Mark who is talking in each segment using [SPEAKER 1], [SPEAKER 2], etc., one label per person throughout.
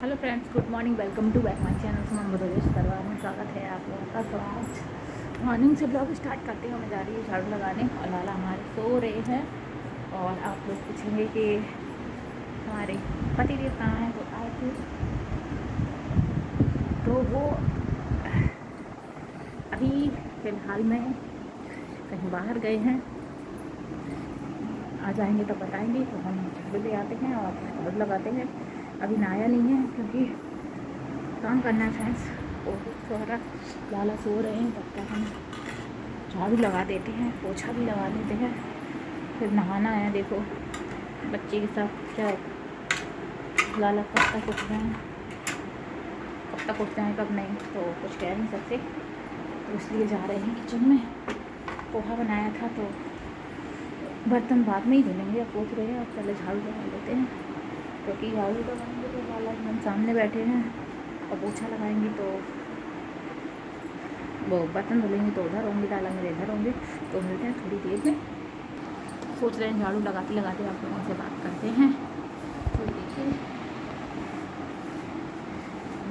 [SPEAKER 1] Hello friends, good morning. Welcome to back my channel Suman बदोलेश दरबार में स्वागत है आप लोगों का। तो आज मॉर्निंग से ब्लॉग स्टार्ट करते हैं। मैं जा रही हूँ झाड़ू लगाने और लाला हमारे सो रहे हैं। और आप लोग पूछेंगे कि हमारे पतिदेव कहाँ हैं। वो आए थे तो वो अभी फ़िलहाल में कहीं बाहर गए हैं। आ जाएंगे तो बताएंगे। तो हम झाड़ू ले आते हैं और झाड़ू लगाते हैं। अभी नहाया नहीं है क्योंकि काम करना है फ्रेंड्स। और थोड़ा लाला सो रहे हैं तब तक हम झाड़ू लगा देते हैं, पोछा भी लगा देते हैं। फिर नहाना है। देखो बच्चे के साथ क्या लाला कब तक उठ रहे हैं, कब तक उठते हैं कब नहीं, तो कुछ कह नहीं सकते। तो इसलिए जा रहे हैं किचन में। पोहा बनाया था तो बर्तन बाद में ही धुलेंगे। अब पोछ रहे हैं और पहले झाड़ू लगा लेते हैं क्योंकि झाड़ू लगाएंगे तो लाला हम सामने बैठे हैं और पोछा लगाएंगे तो वो बर्तन धुलेंगे तो उधर होंगे, लाला मेरे इधर होंगे। तो मिलते हैं थोड़ी देर में। सोच रहे हैं झाड़ू लगाते लगाते आप लोगों से बात करते हैं। तो देखिए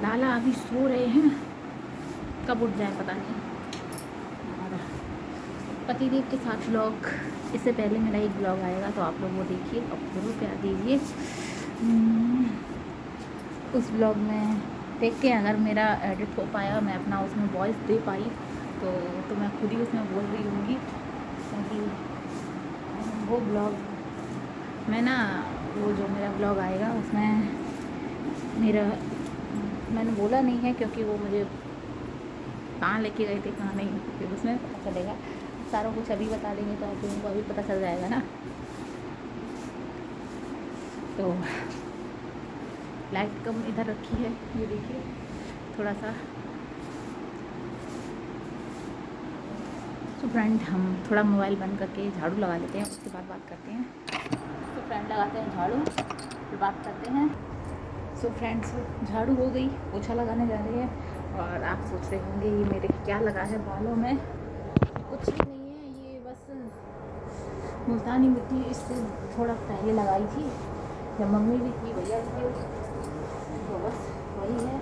[SPEAKER 1] लाला अभी सो रहे हैं, कब उठ जाए पता नहीं। और पतिदेव के साथ ब्लॉग, इससे पहले मेरा एक ब्लॉग आएगा तो आप लोग वो देखिए और ज़रूर प्यार दीजिए। उस ब्लॉग में देख के अगर मेरा एडिट हो पाया, मैं अपना उसमें वॉइस दे पाई तो मैं खुद ही उसमें बोल रही होंगी। क्योंकि वो ब्लॉग मैं ना, वो जो मेरा ब्लॉग आएगा उसमें मेरा मैंने बोला नहीं है क्योंकि वो मुझे कहाँ लेके गए थे कहाँ नहीं, फिर उसमें पता चलेगा। सारा कुछ अभी बता देंगे तो आप लोगों को अभी पता चल जाएगा ना। तो लाइट कम इधर रखी है, ये देखिए थोड़ा सा। तो फ्रेंड हम थोड़ा मोबाइल बंद करके झाड़ू लगा लेते हैं, उसके बाद बात करते हैं। तो फ्रेंड लगाते हैं झाड़ू, फिर बात करते हैं। सो फ्रेंड्स झाड़ू हो गई, पोछा लगाने जा रहे हैं। और आप सोच रहे होंगे ये मेरे क्या लगा है बालों में। कुछ भी नहीं है, ये बस मुल्तानी मिट्टी इससे थोड़ा पहले लगाई थी जब मम्मी भी थी, भैया भी थी, तो बस वही है।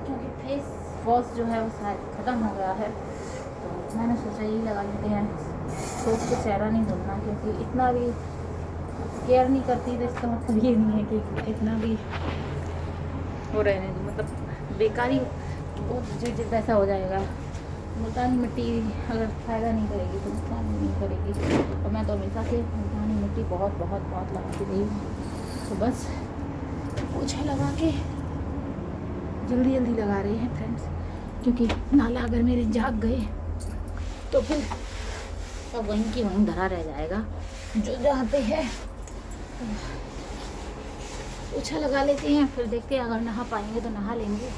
[SPEAKER 1] क्योंकि फेस वॉश जो है वो शायद ख़त्म हो गया है तो मैंने सोचा यही लगा लेते हैं। तो उसको चेहरा नहीं धुलना क्योंकि इतना भी केयर नहीं करती तो इसका मतलब ये नहीं है कि इतना भी हो रहे हैं, मतलब बेकारी बहुत जो वैसा हो जाएगा। मुल्तानी मिट्टी अगर फ़ायदा नहीं करेगी तो नुकसान भी नहीं करेगी। और मैं तो हमेशा से मुल्तानी मिट्टी बहुत बहुत बहुत लगाती रही हूँ। तो बस पोछा लगा के जल्दी जल्दी लगा रहे हैं फ्रेंड्स, क्योंकि नाला अगर मेरे जाग गए तो फिर अब वहीं की वहीं धरा रह जाएगा। जो जहाँ पे है पोछा लगा लेते हैं, फिर देखते हैं अगर नहा पाएंगे तो नहा लेंगे।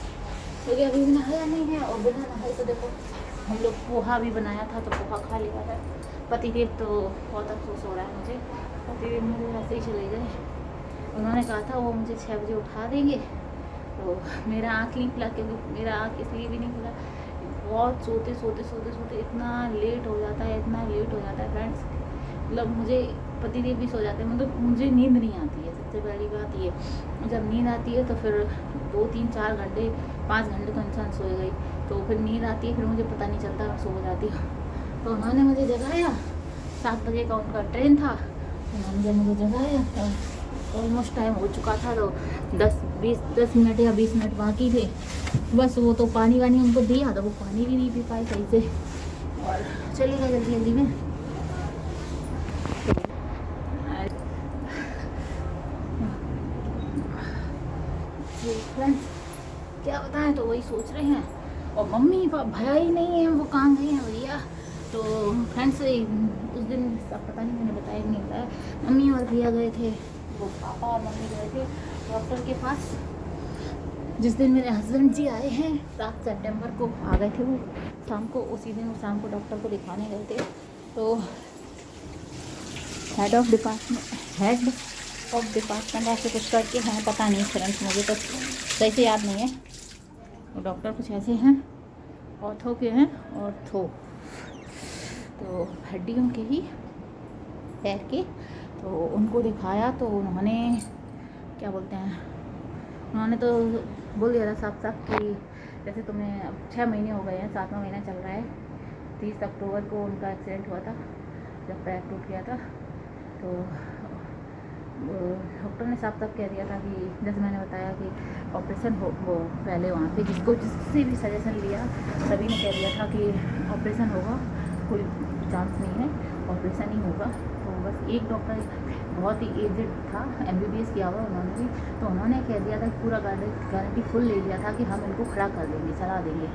[SPEAKER 1] क्योंकि अभी भी नहाया नहीं है और बिना नहाए तो देखो हम लोग पोहा भी बनाया था तो पोहा खा लिया है। पतिदेव तो बहुत अफसोस हो रहा है मुझे। पतिदेव मुझे ऐसे ही चले गए। उन्होंने कहा था वो मुझे 6 बजे उठा देंगे। तो मेरा आँख नहीं खुला, क्योंकि मेरा आँख इसलिए भी नहीं खुला, बहुत सोते सोते सोते सोते इतना लेट हो जाता है, इतना लेट हो जाता है फ्रेंड्स। मतलब मुझे पतिदेव भी सो जाते हैं, मतलब मुझे नींद नहीं आती है। सबसे पहली बात ये, जब नींद आती है तो फिर 2 3 4 घंटे 5 घंटे तो इंसान सोएगा ही। तो फिर नींद आती है, फिर मुझे पता नहीं चलता, मैं सो जाती हूँ। तो उन्होंने मुझे जगाया, 7 बजे का उनका ट्रेन था। उन्होंने जब मुझे जगाया तो ऑलमोस्ट टाइम हो चुका था, तो 10 मिनट या 20 मिनट बाकी थे। बस वो तो पानी वानी उनको दिया तो वो पानी भी नहीं पी पाए सही से और चले गए जल्दी जल्दी में। फ्रेंड्स क्या बताएं, तो वही सोच रहे हैं। और मम्मी भैया ही नहीं है, वो कहाँ गए हैं भैया। तो फ्रेंड्स उस दिन सब पता नहीं, मैंने बताया कि नहीं बताया, मम्मी और भैया गए थे, वो पापा और मम्मी गए थे डॉक्टर के पास। जिस दिन मेरे हस्बैंड जी आए हैं 7 सितंबर को आ गए थे वो शाम को, उसी दिन वो शाम को डॉक्टर को दिखाने गए थे। तो हेड ऑफ डिपार्टमेंट ऐसे कुछ करके हैं, पता नहीं फ्रेंड्स, मुझे तो सही से याद नहीं है। वो डॉक्टर कुछ ऐसे हैं, ऑर्थो के हैं, ऑर्थो तो हड्डियों के ही, पैर के। तो उनको दिखाया तो उन्होंने क्या बोलते हैं उन्होंने तो बोल दिया था साफ साफ कि जैसे तुम्हें अब 6 महीने हो गए हैं, 7वां महीना चल रहा है। 30 अक्टूबर को उनका एक्सीडेंट हुआ था जब पैर टूट गया था। तो डॉक्टर ने साफ साफ कह दिया था कि जैसे मैंने बताया कि ऑपरेशन हो, वो पहले वहाँ पे जिससे भी सजेशन लिया सभी ने कह दिया था कि ऑपरेशन होगा, कोई चांस नहीं है, ऑपरेशन ही होगा। तो बस एक डॉक्टर बहुत ही एजेड था, MBBS किया हुआ उन्होंने भी, तो उन्होंने कह दिया था कि पूरा गारंटी फुल ले लिया था कि हम इनको खड़ा कर देंगे, चला देंगे।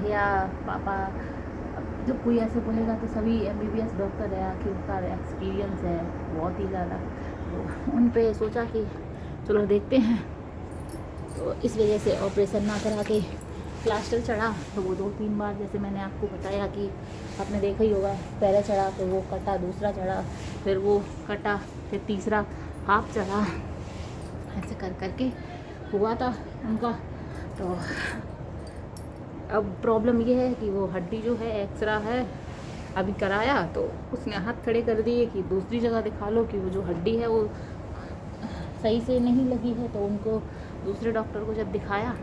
[SPEAKER 1] भैया पापा जो कोई ऐसे बोलेगा तो सभी MBBS डॉक्टर है, आखिर उनका एक्सपीरियंस है बहुत ही ज़्यादा, तो उन पे सोचा कि चलो देखते हैं। तो इस वजह से ऑपरेशन ना करा के प्लास्टर चढ़ा। तो वो 2-3 बार, जैसे मैंने आपको बताया कि आपने देखा ही होगा, पहले चढ़ा फिर वो कटा, दूसरा चढ़ा फिर वो कटा, फिर तीसरा हाफ चढ़ा, ऐसे कर करके हुआ था उनका। तो अब प्रॉब्लम ये है कि वो हड्डी जो है, एक्सरा है अभी कराया, तो उसने हाथ खड़े कर दिए कि दूसरी जगह दिखा लो कि वो जो हड्डी है वो सही से नहीं लगी है। तो उनको दूसरे डॉक्टर को जब दिखाया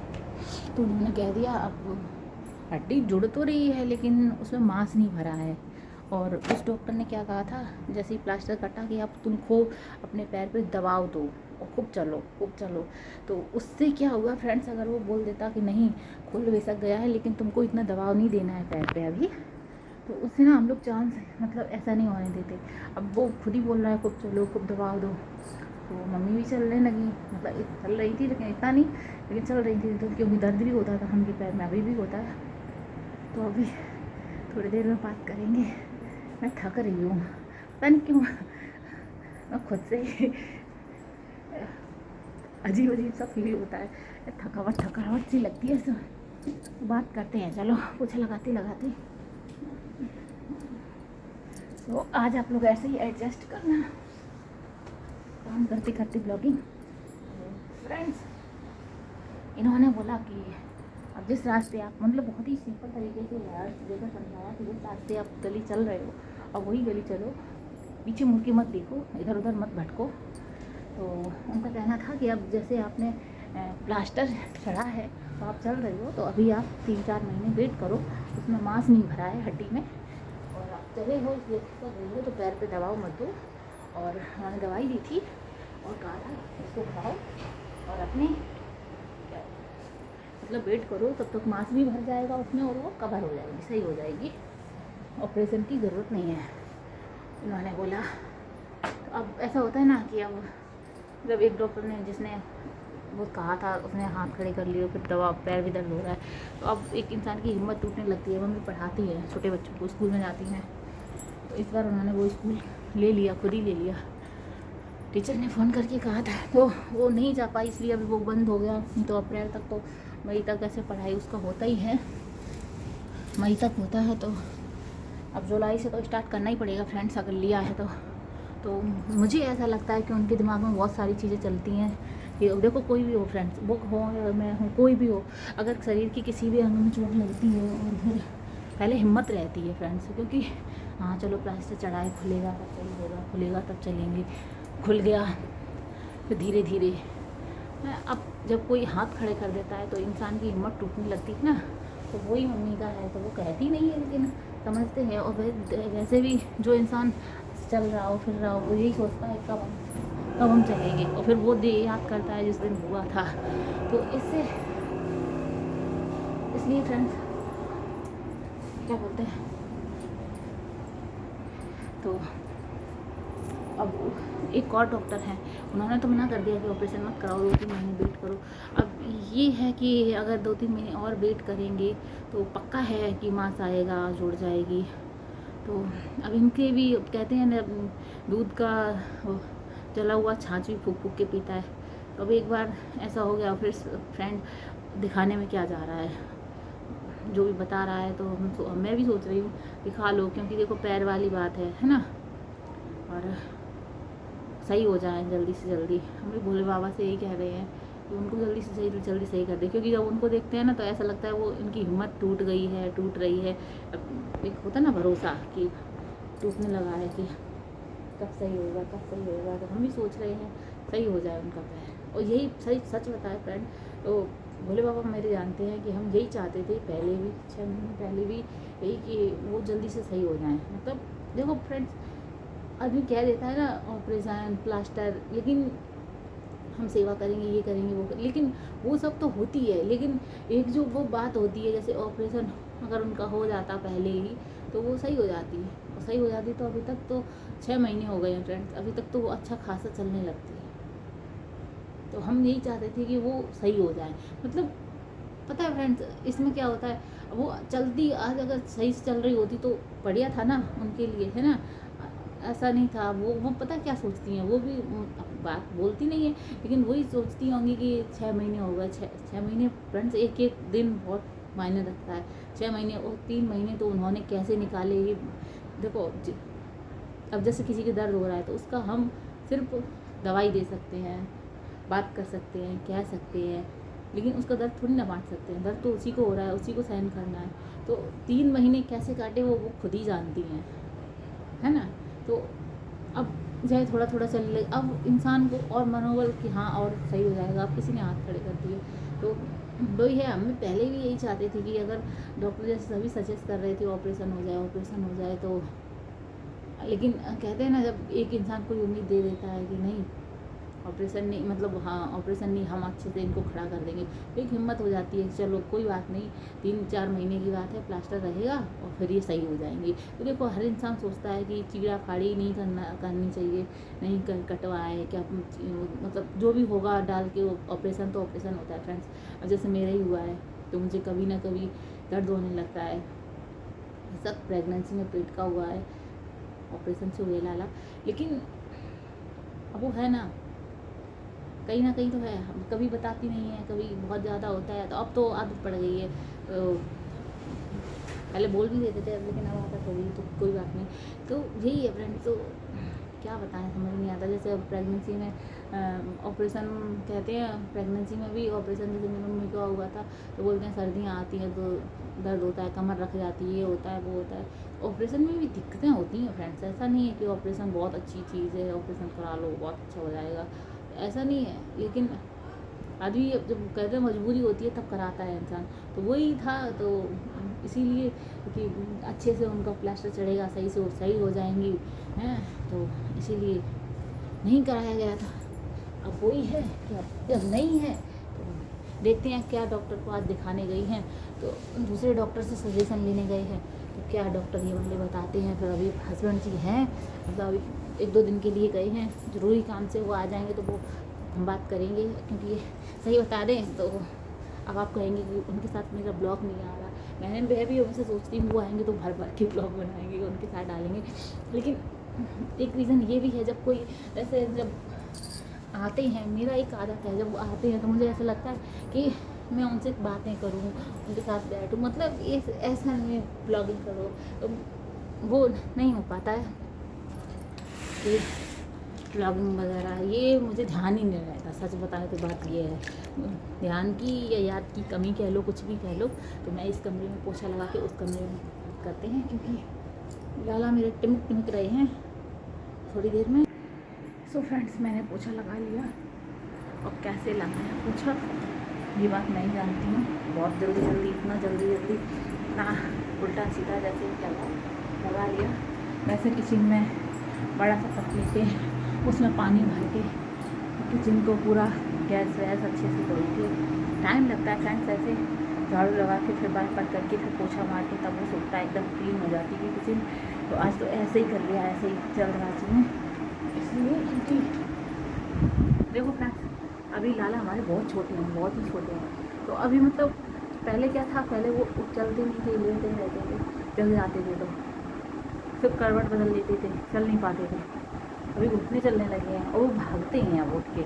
[SPEAKER 1] तो उन्होंने कह दिया अब हड्डी जुड़ तो रही है लेकिन उसमें मांस नहीं भरा है। और उस डॉक्टर ने क्या कहा था, जैसे ही प्लास्टर कटा, कि अब तुम खूब अपने पैर पे दबाव दो और खूब चलो। तो उससे क्या हुआ फ्रेंड्स, अगर वो बोल देता कि नहीं खुल बेशक गया है लेकिन तुमको इतना दबाव नहीं देना है पैर पे अभी, तो उससे ना हम लोग चांस मतलब ऐसा नहीं होने देते। अब वो खुद ही बोल रहा है खूब चलो, खूब दबाव दो, तो मम्मी भी चलने लगी, मतलब चल रही थी लेकिन इतना नहीं, लेकिन चल रही थी। तो क्योंकि दर्द भी होता था उनके पैर में, अभी भी होता है। तो अभी थोड़ी देर में बात करेंगे। मैं थक रही हूँ, पता नहीं क्यों, मैं खुद से अजीब सा फील होता है, थकावट सी लगती है। तो बात करते हैं, चलो पोछा लगाते। तो आज आप लोग ऐसे ही एडजस्ट करना, काम करते ब्लॉगिंग। फ्रेंड्स, इन्होंने बोला कि अब जिस रास्ते आप, मतलब बहुत ही सिंपल तरीके से यार जगह समझाया कि जिस रास्ते आप गली चल रहे हो अब वही गली चलो, पीछे मुड़ के मत देखो, इधर उधर मत भटको। तो उनका कहना था कि अब जैसे आपने प्लास्टर चढ़ा है तो आप चल रहे हो, तो अभी आप 3-4 महीने वेट करो, उसमें मांस नहीं भरा है हड्डी में, और आप चले हो इसलिए कर रहे हो, तो पैर पे दबाव मत दो। और उन्होंने दवाई दी थी और कहा था इसको खाओ और अपने मतलब वेट करो, तब तक मांस भी भर जाएगा उसमें और वो कवर हो जाएगी, सही हो जाएगी, ऑपरेशन की ज़रूरत नहीं है, उन्होंने बोला। तो अब ऐसा होता है ना कि अब जब एक डॉक्टर ने, जिसने वो कहा था, उसने हाथ खड़े कर लिए, फिर दवा, पैर भी दर्द हो रहा है, तो अब एक इंसान की हिम्मत टूटने लगती है। मम्मी पढ़ाती है छोटे बच्चों को, स्कूल में जाती हैं, तो इस बार उन्होंने वो स्कूल ले लिया, खुद ही ले लिया। टीचर ने फ़ोन करके कहा था तो वो नहीं जा पाई, इसलिए अभी वो बंद हो गया। तो अप्रैल तक, तो मई तक ऐसे पढ़ाई उसका होता ही है, मई तक होता है। तो अब जुलाई से तो स्टार्ट करना ही पड़ेगा फ्रेंड्स, अगर लिया है तो मुझे ऐसा लगता है कि उनके दिमाग में बहुत सारी चीज़ें चलती हैं कि देखो कोई भी हो फ्रेंड्स, वो हो या मैं हूँ, कोई भी हो, अगर शरीर की किसी भी अंग में चोट लगती है और फिर पहले हिम्मत रहती है फ्रेंड्स, क्योंकि हाँ चलो प्लास्टर चढ़ाए, खुलेगा तब सही होगा, खुलेगा तब चलेंगे, खुल गया फिर धीरे धीरे। अब जब कोई हाथ खड़े कर देता है तो इंसान की हिम्मत टूटने लगती है ना, तो वही मम्मी का है, तो वो कहती नहीं है लेकिन समझते हैं। और वैसे भी जो इंसान चल रहा हो फिर रहा हो वो यही सोचता है कब हम चलेंगे, और फिर वो दे याद करता है जिस दिन हुआ था। तो इसलिए फ्रेंड्स क्या बोलते हैं, तो अब एक और डॉक्टर हैं, उन्होंने तो मना कर दिया कि ऑपरेशन मत कराओ, 2-3 महीने वेट करो। अब ये है कि अगर 2-3 महीने और वेट करेंगे तो पक्का है कि मांस आएगा, जुड़ जाएगी। तो अब इनके भी कहते हैं ना, दूध का जला हुआ छाछ भी फूक के पीता है। तो अब एक बार ऐसा हो गया, फिर फ्रेंड दिखाने में क्या जा रहा है, जो भी बता रहा है, तो मैं भी सोच रही हूँ दिखा लो, क्योंकि देखो पैर वाली बात है ना, और सही हो जाए जल्दी से जल्दी। हम भी भोले बाबा से यही कह रहे हैं कि उनको जल्दी से जल्दी सही कर दे, क्योंकि जब उनको देखते हैं ना तो ऐसा लगता है वो इनकी हिम्मत टूट रही है। अब एक होता ना भरोसा कि टूटने लगा है कि कब सही होगा। तो हम भी सोच रहे हैं सही हो जाए उनका पैर और यही सही सच बताए फ्रेंड, तो भोले बाबा मेरे जानते हैं कि हम यही चाहते थे पहले भी, 6 महीने पहले भी, यही कि वो जल्दी से सही हो जाएं। मतलब देखो फ्रेंड्स, आदमी कह देता है ना ऑपरेशन प्लास्टर, लेकिन हम सेवा करेंगे, ये करेंगे, वो करेंगे, लेकिन वो सब तो होती है, लेकिन एक जो वो बात होती है, जैसे ऑपरेशन अगर उनका हो जाता पहले ही तो वो सही हो जाती है, और सही हो जाती तो अभी तक तो 6 महीने हो गए हैं फ्रेंड्स, अभी तक तो वो अच्छा खासा चलने लगती है। तो हम यही चाहते थे कि वो सही हो जाए। मतलब पता है फ्रेंड्स, इसमें क्या होता है, वो चलती आज अगर सही से चल रही होती तो बढ़िया था ना उनके लिए, है ना। ऐसा नहीं था, वो पता क्या सोचती हैं, वो भी बात बोलती नहीं है, लेकिन वही सोचती होंगी कि 6 महीने हो गए, 6 महीने फ्रेंड्स, एक एक दिन बहुत मायने रखता है। 6 महीने और 3 महीने तो उन्होंने कैसे निकाले ये देखो। अब जैसे किसी के दर्द हो रहा है तो उसका हम सिर्फ दवाई दे सकते हैं, बात कर सकते हैं, कह सकते हैं, लेकिन उसका दर्द थोड़ी ना बांट सकते हैं। दर्द तो उसी को हो रहा है, उसी को सहन करना है। तो 3 महीने कैसे काटे वो खुद ही जानती हैं, है ना। तो अब चाहे थोड़ा थोड़ा चल ले, अब इंसान को और मनोबल कि हाँ और सही हो जाएगा, अब किसी ने हाथ खड़े कर दिए। तो वही है, हम पहले भी यही चाहते थे कि अगर डॉक्टर जैसे सभी सजेस्ट कर रहे थे ऑपरेशन हो जाए, ऑपरेशन हो जाए, तो लेकिन कहते हैं ना, जब एक इंसान कोई उम्मीद दे देता है कि नहीं ऑपरेशन नहीं, मतलब हाँ ऑपरेशन नहीं, हम अच्छे से इनको खड़ा कर देंगे, तो एक हिम्मत हो जाती है, चलो कोई बात नहीं, 3-4 महीने की बात है, प्लास्टर रहेगा और फिर ये सही हो जाएंगे। तो देखो हर इंसान सोचता है कि चीड़ा फाड़ी नहीं करनी चाहिए, नहीं कटवाए क्या, मतलब जो भी होगा डाल के ऑपरेशन तो ऑपरेशन होता है फ्रेंड्स। अब जैसे मेरा ही हुआ है तो मुझे कभी ना कभी दर्द होने लगता है, सब प्रेगनेंसी में पेट का हुआ है, ऑपरेशन से हुए लाला, लेकिन अब वो है ना कहीं ना कहीं तो है, हम कभी बताती नहीं है, कभी बहुत ज़्यादा होता है, तो अब तो आदत पड़ गई है। तो पहले बोल भी देते थे, अब लेकिन अब आदत हो गई तो कोई बात नहीं। तो यही है फ्रेंड्स, तो क्या बताएं, समझ नहीं आता। जैसे अब प्रेगनेंसी में ऑपरेशन कहते हैं, प्रेगनेंसी में भी ऑपरेशन, जैसे मेरी मम्मी का हुआ था तो बोलते हैं सर्दियाँ आती हैं तो दर्द होता है, कमर रख जाती है, ये होता है, वो होता है। ऑपरेशन में भी दिक्कतें होती हैं फ्रेंड्स, ऐसा नहीं है कि ऑपरेशन बहुत अच्छी चीज़ है, ऑपरेशन करा लो बहुत अच्छा हो जाएगा, ऐसा नहीं है। लेकिन आदमी जब कहते हैं मजबूरी होती है तब कराता है इंसान, तो वही था। तो इसीलिए कि अच्छे से उनका प्लास्टर चढ़ेगा, सही से सही हो जाएंगी हैं, तो इसीलिए नहीं कराया गया था। अब वही है कि अब जब नहीं है तो देखते हैं क्या, डॉक्टर को आज दिखाने गई हैं तो दूसरे डॉक्टर से सजेशन लेने गए हैं, तो क्या डॉक्टर ये वाले बताते हैं। फिर अभी हस्बैंड जी हैं, मतलब अभी 1-2 दिन के लिए गए हैं, ज़रूरी काम से वो आ जाएंगे तो वो हम बात करेंगे, क्योंकि सही बता दें तो अब आप कहेंगे कि उनके साथ मेरा ब्लॉग नहीं आ रहा। मैं भी उनसे सोचती हूँ वो आएंगे तो भर भर के ब्लॉग बनाएंगे, उनके साथ डालेंगे। लेकिन एक रीज़न ये भी है, जब कोई ऐसे जब आते हैं, मेरा एक आदत है, जब वो आते हैं तो मुझे ऐसा लगता है कि मैं उनसे बातें करूँ, उनके साथ बैठूँ, मतलब ये ऐसा नहीं ब्लॉगिंग करो, तो वो नहीं हो पाता है कि ब्लॉगिंग वगैरह, ये मुझे ध्यान ही नहीं रहता। सच बताएं तो बात ये है, ध्यान की या याद की कमी कह लो, कुछ भी कह लो। तो मैं इस कमरे में पोछा लगा के उस कमरे में करते हैं, क्योंकि लाला मेरे टिमक टिमक रहे हैं थोड़ी देर में। सो फ्रेंड्स, मैंने पोछा लगा लिया, और कैसे लगाया पोछा ये बात नहीं जानती हूँ, बहुत जल्दी जल्दी, इतना जल्दी जल्दी ना उल्टा सीधा जैसे लगा लिया। वैसे किचन में बड़ा सा पतले से उसमें पानी भर के किचन को पूरा गैस वैस अच्छे से धो के, टाइम लगता है फ्रेंड्स, ऐसे झाड़ू लगा के फिर बार बार करके फिर पोछा मार के तब वो सूखता है, एकदम क्लीन हो जाती है किचन। तो आज तो ऐसे ही कर लिया, ऐसे ही चल रहा चीज़ें, इसलिए क्योंकि देखो फ्रेंड्स अभी लाला हमारे बहुत छोटे हैं, बहुत ही छोटे हैं। तो अभी मतलब पहले क्या था, पहले वो चलते नहीं थे, लेटे रहते थे, चल जाते थे तो फिर करवट बदल लेते थे, चल नहीं पाते थे। अभी घुटने चलने लगे हैं और वो भागते हैं, अब उठ के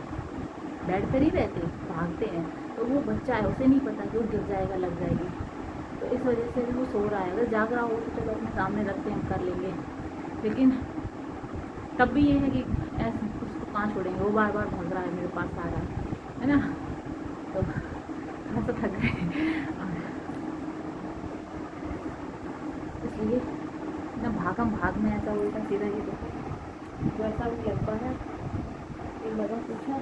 [SPEAKER 1] बेड पर ही रहते भागते हैं। तो वो बच्चा है, उसे नहीं पता कि वो गिर जाएगा, लग जाएगी, तो इस वजह से वो सो रहा है। अगर जाग रहा हो तो चलो अपने सामने रखते हैं, कर लेंगे, लेकिन तब भी ये है कि ऐसे उसको कहाँ छोड़ेंगे, वो बार बार भाग रहा है, मेरे पास आ रहा है ना। तो थोड़ा सा थक गए, इसलिए ना भाग में ऐसा उल्टा सीधा ही तो ऐसा भी लग पा रहा है। ये लगा पूछा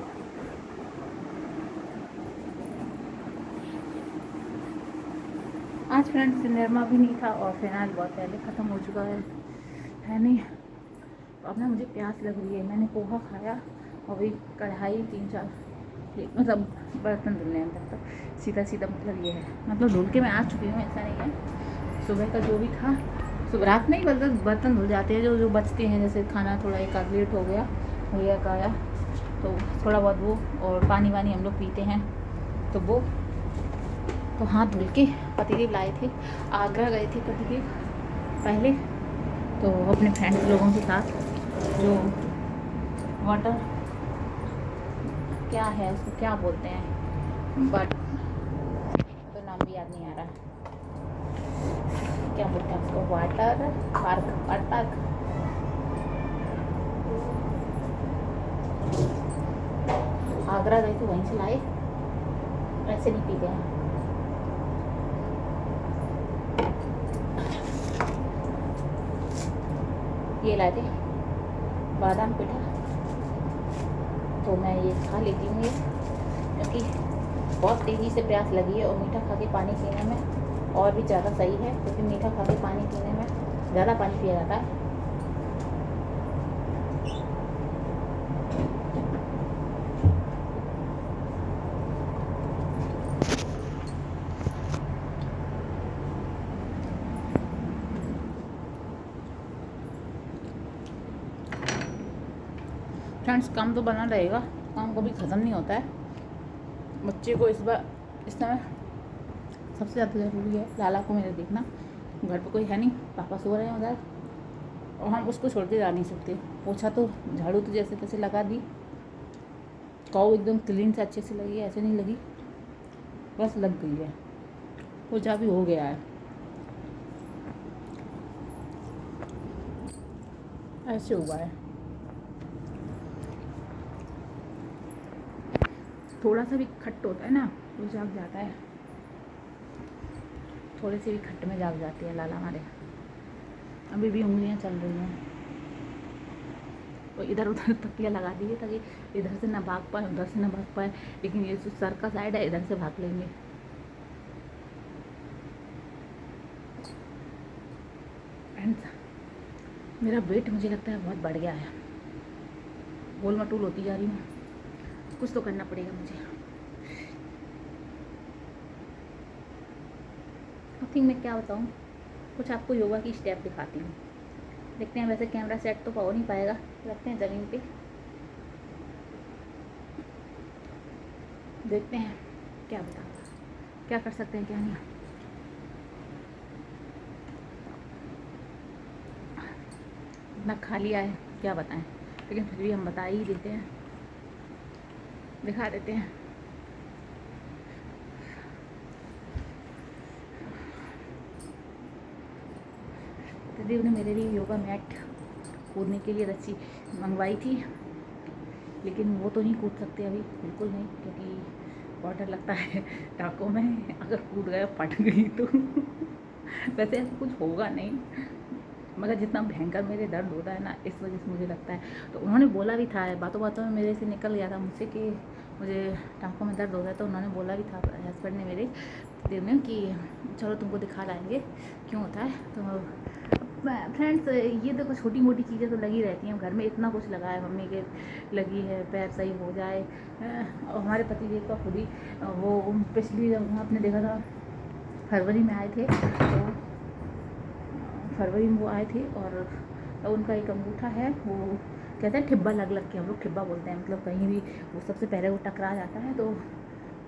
[SPEAKER 1] आज फ्रेंड्स निर्मा भी नहीं था और फिनाइल बहुत पहले ख़त्म हो चुका है नहीं। तो अब ना मुझे प्यास लग रही है। मैंने पोहा खाया और वही कढ़ाई 3-4 मतलब बर्तन धुलने तक तो सीधा सीधा मतलब ये है, मतलब धुल के मैं आ चुकी हूँ, ऐसा नहीं है। सुबह का जो भी था, सुबह रात में ही बर्तन धुल जाते हैं जो बचते हैं, जैसे खाना थोड़ा एक आध लेट हो गया भैया का आया तो थोड़ा बहुत वो, और पानी वानी हम लोग पीते हैं तो वो, तो हाथ धुल के पतिदेव लाए थे, आगरा गए थे पतिदेव पहले, तो अपने फ्रेंड्स लोगों के साथ जो वाटर क्या है उसको क्या बोलते हैं, बट तो नाम भी याद नहीं आ रहा, क्या बोलते हैं उसको, वाटर पार्क आगरा गए थे, वहीं से लाए। ऐसे नहीं पीते हैं। ये लाए थे बादाम पेठा, तो मैं ये खा लेती हूँ ये, क्योंकि बहुत तेज़ी से प्यास लगी है और मीठा खा के पानी पीने में और भी ज़्यादा सही है, क्योंकि मीठा खा के पानी पीने में ज़्यादा पानी पिया जाता है। फ्रेंड्स काम तो बना रहेगा, काम कभी ख़त्म नहीं होता है। बच्चे को इस समय सबसे ज़्यादा ज़रूरी है लाला को मेरे देखना। घर पे कोई है नहीं, पापा सो रहे हैं उधर और हम उसको छोड़ के जा नहीं सकते। पोछा तो झाड़ू तो जैसे तैसे लगा दी, कौ एकदम क्लीन से अच्छे से लगी है, ऐसे नहीं लगी, बस लग गई है। पोछा भी हो गया है, ऐसे हुआ है। थोड़ा सा भी खट्ट होता है ना तो जाग जाता है, थोड़े से भी खट्ट में जाग जाती है लाला हमारे। अभी भी उंगलियां चल रही हैं, तो इधर उधर तकिया लगा दी है ताकि इधर से ना भाग पाए उधर से ना भाग पाए, लेकिन ये जो सर का साइड है इधर से भाग लेंगे। फ्रेंड्स मेरा वेट मुझे लगता है बहुत बढ़ गया है, गोल मटोल होती जा रही हूँ, कुछ तो करना पड़ेगा मुझे। आई थिंक मैं क्या बताऊँ, कुछ आपको योगा की स्टेप दिखाती हूँ, देखते हैं। वैसे कैमरा सेट तो हो नहीं पाएगा, रखते हैं ज़मीन पे, देखते हैं क्या बताऊँ, क्या कर सकते हैं क्या नहीं। इतना खा लिया है क्या बताएं, लेकिन फिर भी हम बता ही देते हैं, दिखा देते हैं। दीदी ने मेरे लिए योगा मैट कूदने के लिए रस्सी मंगवाई थी, लेकिन वो तो नहीं कूद सकते अभी, बिल्कुल नहीं, क्योंकि बहुत डर लगता है टाँकों में, अगर कूद गया फट गई तो वैसे ऐसा कुछ होगा नहीं, मगर जितना भयंकर मेरे दर्द होता है ना, इस वजह से मुझे लगता है। तो उन्होंने बोला भी था, बातों बातों में मेरे से निकल गया था मुझसे कि मुझे टाँकों में दर्द हो गया, तो उन्होंने बोला भी था हस्बैंड ने मेरे देव ने कि चलो तुमको दिखा लाएंगे क्यों होता है। तो फ्रेंड्स ये देखो छोटी मोटी चीज़ें तो लगी रहती हैं घर में, इतना कुछ लगा है, मम्मी के लगी है पैर सही हो जाए, और हमारे पतिदेव का खुद ही वो पिछली आपने देखा था फरवरी में आए थे, तो फरवरी में वो आए थे और उनका एक अंगूठा है, वो कहते हैं ठिब्बा लग लग के, हम लोग ठिब्बा बोलते हैं, मतलब कहीं भी वो सबसे पहले वो टकरा जाता है, तो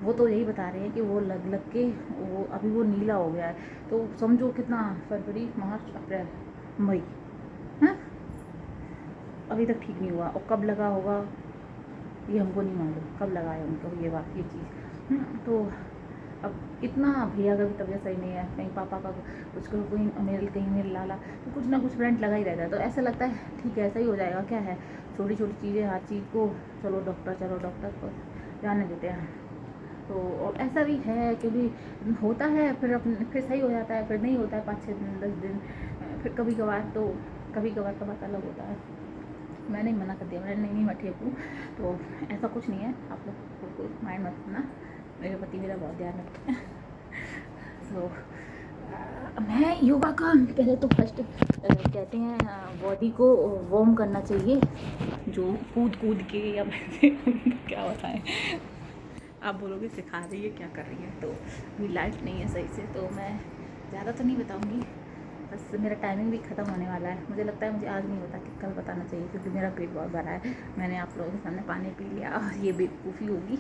[SPEAKER 1] वो तो यही बता रहे हैं कि वो लग लग के वो अभी वो नीला हो गया है। तो समझो कितना, फरवरी मार्च अप्रैल मई, हाँ अभी तक ठीक नहीं हुआ, और कब लगा होगा ये हमको नहीं मालूम, कब लगा है उनको ये चीज़। तो अब इतना भैया का भी तबीयत सही नहीं है, कहीं पापा का कुछ कहीं मेरे लाला, तो कुछ ना कुछ फ्रेंड लगा ही रहता है। तो ऐसा लगता है ठीक है ऐसा ही हो जाएगा, क्या है छोटी छोटी चीज़ें, हर चीज़ को चलो डॉक्टर को जाने देते हैं। तो ऐसा भी है, क्योंकि होता है फिर सही हो जाता है, फिर नहीं होता है 5-6 दिन 10 दिन, फिर कभी कभार का बात अलग होता है। मैंने मना कर दिया, मैंने नहीं मैं ठीक हूँ, तो ऐसा कुछ नहीं है, आप लोग बिल्कुल माइंड मत करना, मेरे पति मेरा बहुत ध्यान रखते हैं। तो मैं योगा का पहले तो फर्स्ट कहते हैं बॉडी को वार्म करना चाहिए, जो कूद कूद के या वैसे क्या होता है, आप बोलोगे सिखा रही है क्या कर रही है, तो मेरी लाइफ नहीं है सही से, तो मैं ज़्यादा तो नहीं बताऊँगी, बस मेरा टाइमिंग भी ख़त्म होने वाला है। मुझे लगता है मुझे आज नहीं होता कि कल बताना चाहिए, क्योंकि मेरा पेट बहुत भरा है। मैंने आप लोगों के सामने पानी पी लिया और ये बेवकूफ़ी होगी,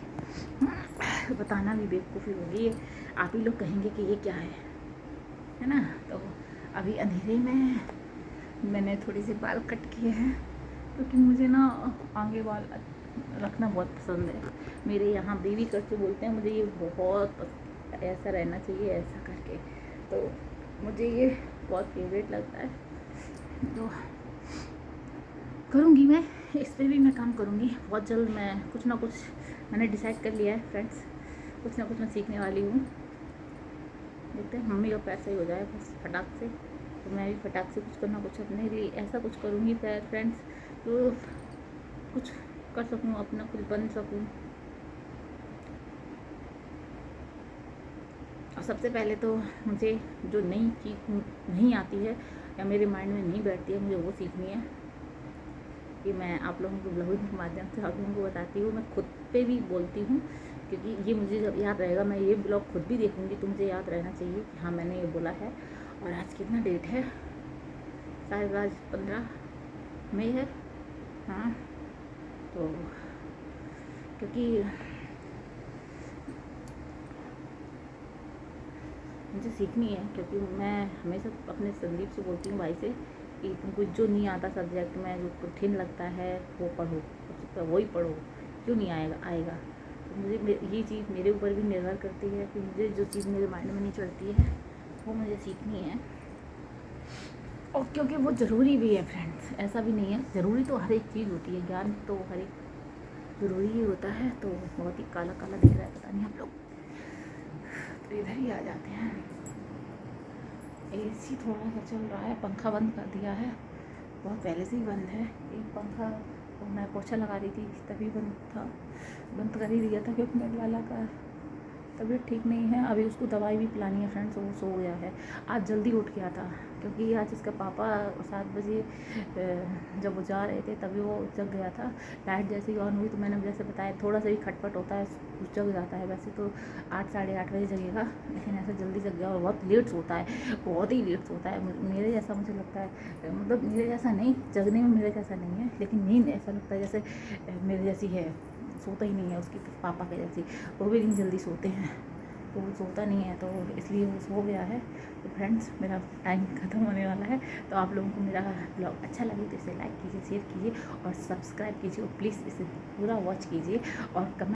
[SPEAKER 1] बताना भी बेवकूफ़ी होगी, आप ही लोग कहेंगे कि ये क्या है ना। तो अभी अंधेरे में मैंने थोड़ी सी बाल कट किए हैं, क्योंकि मुझे ना आगे बाल रखना बहुत पसंद है। मेरे यहाँ बेबी कट से बोलते हैं, मुझे ये बहुत पसंद, ऐसा रहना चाहिए ऐसा करके, तो मुझे ये बहुत फेवरेट लगता है। तो करूँगी मैं, इस पर भी मैं काम करूँगी बहुत जल्द। मैं कुछ ना कुछ मैंने डिसाइड कर लिया है फ्रेंड्स, कुछ ना कुछ मैं सीखने वाली हूँ। देखते हैं मम्मी का पैर सही हो जाए बस फटाक से, तो मैं भी फटाक से कुछ करना, कुछ अपने लिए ऐसा कुछ करूँगी फ्रेंड्स, तो कुछ कर सकूँ, अपना कुछ बन सकूँ। और सबसे पहले तो मुझे जो नई चीज़ नहीं आती है या मेरे माइंड में नहीं बैठती है, मुझे वो सीखनी है। कि मैं आप लोगों को ब्लॉगिंग के माध्यम से आप लोगों को बताती हूँ, मैं खुद पे भी बोलती हूँ, क्योंकि ये मुझे जब याद रहेगा, मैं ये ब्लॉग खुद भी देखूँगी तो मुझे याद रहना चाहिए कि हाँ मैंने ये बोला है। और आज कितना डेट है, शायद आज 15 मई है। हाँ, तो क्योंकि मुझे सीखनी है, क्योंकि मैं हमेशा अपने संदीप से बोलती हूँ, भाई से, कि तुमको जो नहीं आता सब्जेक्ट में, जो कठिन लगता है वो पढ़ो, वही पढ़ो, क्यों नहीं आएगा। तो मुझे ये चीज़ मेरे ऊपर भी निर्भर करती है कि मुझे जो चीज़ मेरे माइंड में नहीं चलती है वो मुझे सीखनी है। और क्योंकि वो ज़रूरी भी है फ्रेंड्स, ऐसा भी नहीं है, ज़रूरी तो हर एक चीज़ होती है, ज्ञान तो हर एक ज़रूरी ही होता है। तो बहुत ही काला काला दिख रहा है, पता नहीं आप लोग, तो इधर ही आ जाते हैं। एसी थोड़ा सा चल रहा है, पंखा बंद कर दिया है, बहुत पहले से ही बंद है। एक पंखा तो मैं पोछा लगा रही थी तभी बंद था, बंद कर ही दिया था, क्योंकि मेरे वाला का तबीयत ठीक नहीं है। अभी उसको दवाई भी पिलानी है फ्रेंड्स, वो सो गया है। आज जल्दी उठ गया था, क्योंकि आज उसका पापा 7 बजे जब वो जा रहे थे तभी वो जग गया था। लाइट जैसे ही ऑन हुई तो मैंने जैसे बताया, थोड़ा सा भी खटपट होता है जग जाता है। वैसे तो 8 साढ़े 8 बजे जगेगा, लेकिन ऐसा जल्दी जग गया और बहुत लेट सोता है, बहुत ही लेट सोता है। मेरे जैसा मुझे लगता है, मतलब मेरे जैसा नहीं, जगने में मेरे जैसा नहीं है, लेकिन नींद ऐसा लगता है जैसे मेरे जैसी है, सोता ही नहीं है उसकी पापा के जैसी। वो भी नहीं जल्दी सोते हैं, तो वो सोता नहीं है, तो इसलिए वो सो गया है। तो फ्रेंड्स, मेरा टाइम ख़त्म होने वाला है, तो आप लोगों को मेरा ब्लॉग अच्छा लगे तो इसे लाइक कीजिए, शेयर कीजिए और सब्सक्राइब कीजिए, और प्लीज़ इसे पूरा वॉच कीजिए और कमेंट